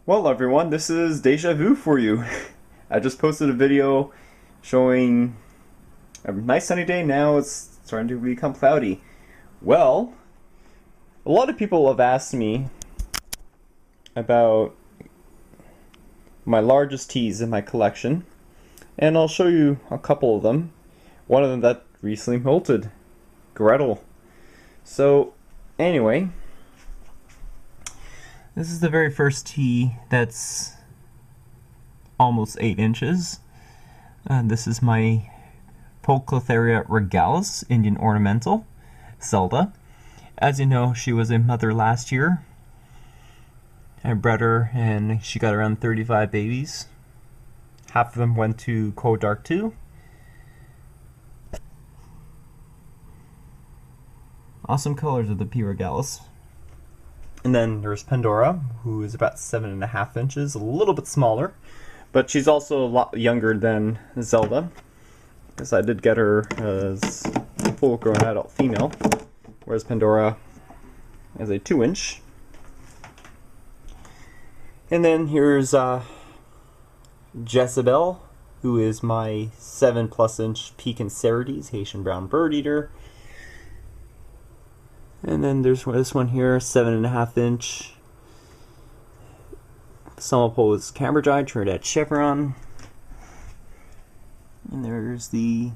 Well, everyone, this is Deja Vu for you. I just posted a video showing a nice sunny day. Now it's starting to become cloudy. Well, a lot of people have asked me about my largest teas in my collection, and I'll show you a couple of them. One of them that recently molted, Gretel. So, anyway, this is the very first tea that's almost 8 inches. This is my Poecilotheria regalis, Indian ornamental, Zelda. As you know, she was a mother last year. I bred her and she got around 35 babies. Half of them went to Cold Dark 2. Awesome colors of the P. regalis. And then there's Pandora, who is about 7.5 inches, a little bit smaller, but she's also a lot younger than Zelda, because I did get her as a full-grown adult female, whereas Pandora is a 2-inch. And then here's Jezebel, who is my 7+ inch Pekin Cerrites, Haitian brown bird eater. And then there's this one here, 7.5 inch. Somopole Cambridgei, Trinidad Chevron. And there's the,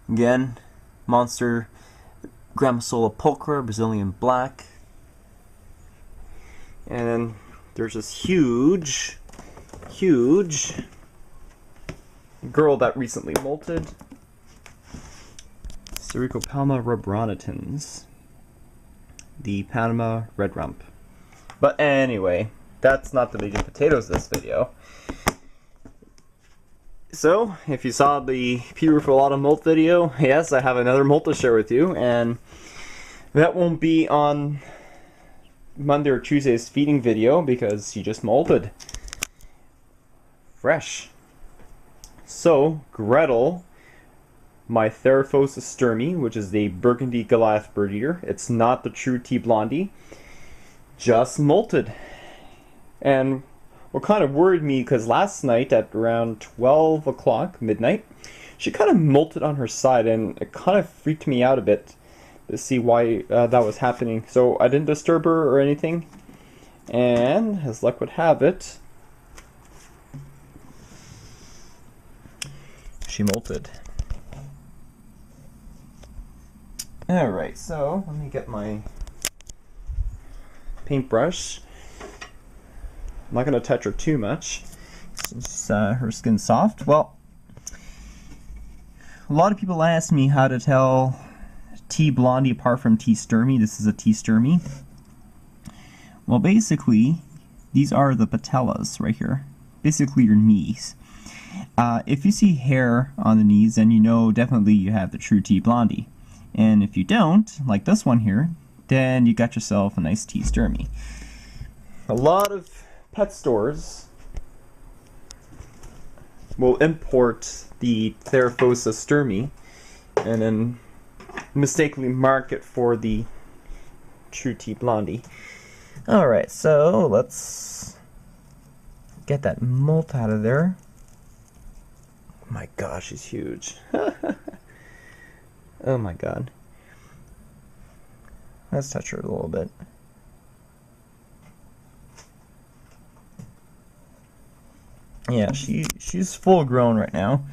again, monster Gramisola pulchra, Brazilian black. And then there's this huge girl that recently molted, Sericopalma rubronitans, the Panama red rump. But anyway, that's not the meat and potatoes of this video. So, if you saw the Pure for a lot of molt video, yes, I have another molt to share with you, and that won't be on Monday or Tuesday's feeding video because she just molted. Fresh. So, Gretel, my Theraphosa stirmi, which is the Burgundy Goliath bird eater. It's not the true tea blondie. Just molted. And what kind of worried me, because last night at around 12 o'clock, midnight, she kind of molted on her side, and it kind of freaked me out a bit to see why that was happening. So I didn't disturb her or anything. And as luck would have it, she molted. Alright, so let me get my paintbrush. I'm not going to touch her too much since her skin's soft. Well, a lot of people ask me how to tell tea blondie apart from tea stirmi. This is a tea stirmi. Well, basically, these are the patellas right here. Basically your knees. If you see hair on the knees, then you know definitely you have the true tea blondie. And if you don't, like this one here, then you got yourself a nice tea stirmi. A lot of pet stores will import the Theraphosa stirmi and then mistakenly mark it for the true tea blondie. Alright, so let's get that molt out of there. Oh my gosh, he's huge. Oh my god. Let's touch her a little bit. Yeah, she's full grown right now.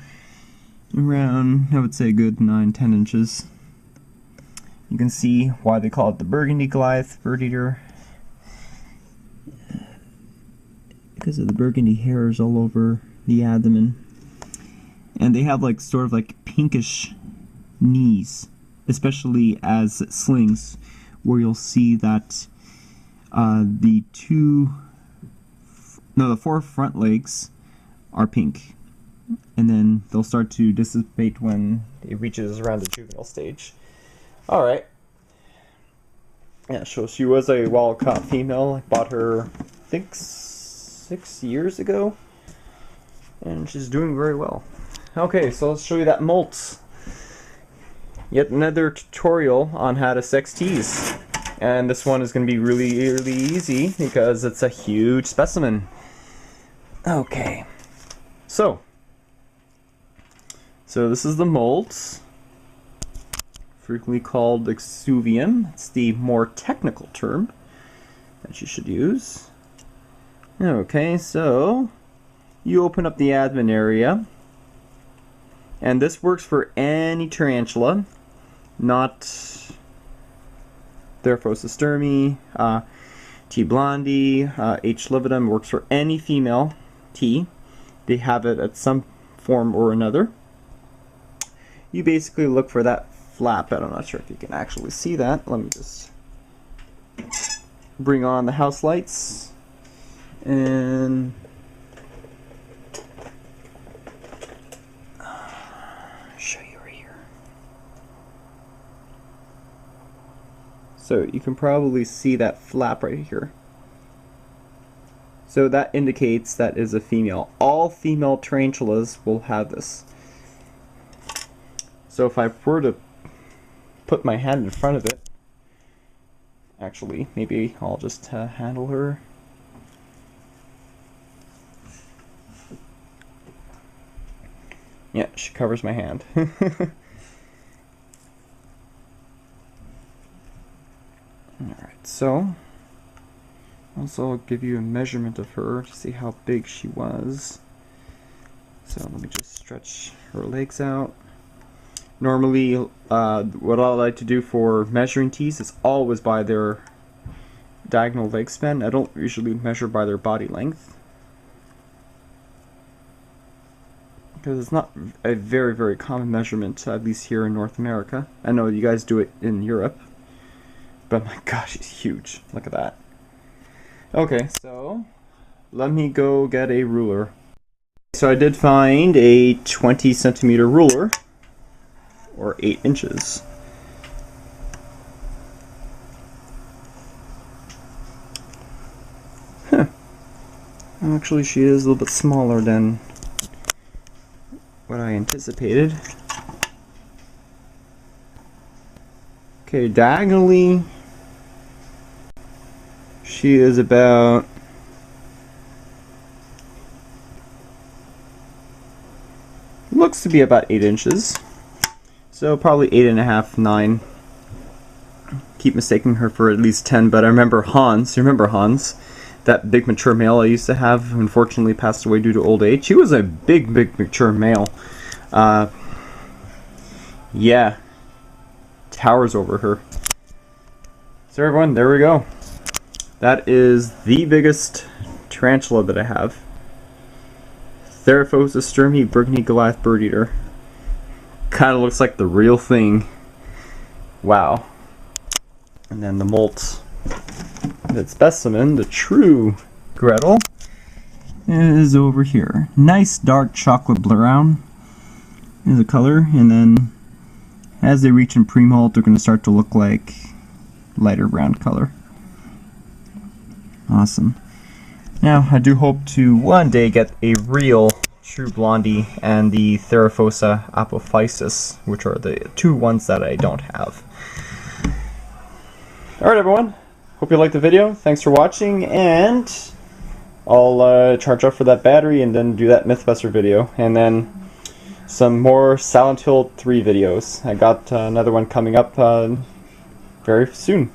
Around, I would say, a good 9-10 inches. You can see why they call it the Burgundy Goliath bird eater. Because of the burgundy hairs all over the abdomen. And they have like sort of like pinkish knees, especially as it slings, where you'll see that the 4 front legs are pink, and then they'll start to dissipate when it reaches around the juvenile stage. Alright. Yeah, so she was a wild-caught female. I bought her, I think, 6 years ago, and she's doing very well. Okay, so let's show you that molt. Yet another tutorial on how to sex tease. And this one is going to be really, really easy because it's a huge specimen. Okay. So this is the molds, frequently called exuvium. It's the more technical term that you should use. Okay, so you open up the admin area, and this works for any tarantula, not Theraphosa stirmi, T. blondi, H. lividum. Works for any female T. They have it at some form or another. You basically look for that flap, but I'm not sure if you can actually see that. Let me just bring on the house lights and show you right here. So you can probably see that flap right here. So that indicates that is a female. All female tarantulas will have this. So if I were to put my hand in front of it, actually, maybe I'll just handle her. Yeah, she covers my hand. Alright, so also I'll give you a measurement of her to see how big she was. So let me just stretch her legs out. Normally, what I like to do for measuring tees is always by their diagonal leg span. I don't usually measure by their body length, because it's not a very, very common measurement, at least here in North America. I know you guys do it in Europe, but my gosh, she's huge. Look at that. Okay, so let me go get a ruler. So I did find a 20 centimeter ruler, or 8 inches. Huh. Actually, she is a little bit smaller than what I anticipated. Okay, diagonally, she is about looks to be about 8 inches. So probably 8.5, 9. Keep mistaking her for at least 10, but I remember Hans. You remember Hans? That big mature male I used to have, who unfortunately passed away due to old age. He was a big, big mature male. Yeah. Towers over her. So everyone, there we go. That is the biggest tarantula that I have. Theraphosa stirmi Burgundy Goliath bird eater. Kind of looks like the real thing. Wow. And then the molt, that specimen, the true Gretel, is over here. Nice dark chocolate brown is the color, and then as they reach in pre-molt, they're going to start to look like lighter brown color. Awesome. Now, I do hope to one day get a real true blondie and the Theraphosa apophysis, which are the two ones that I don't have. Alright everyone, hope you liked the video. Thanks for watching, and I'll charge up for that battery and then do that Mythbuster video, and then some more Silent Hill 3 videos. I got another one coming up very soon.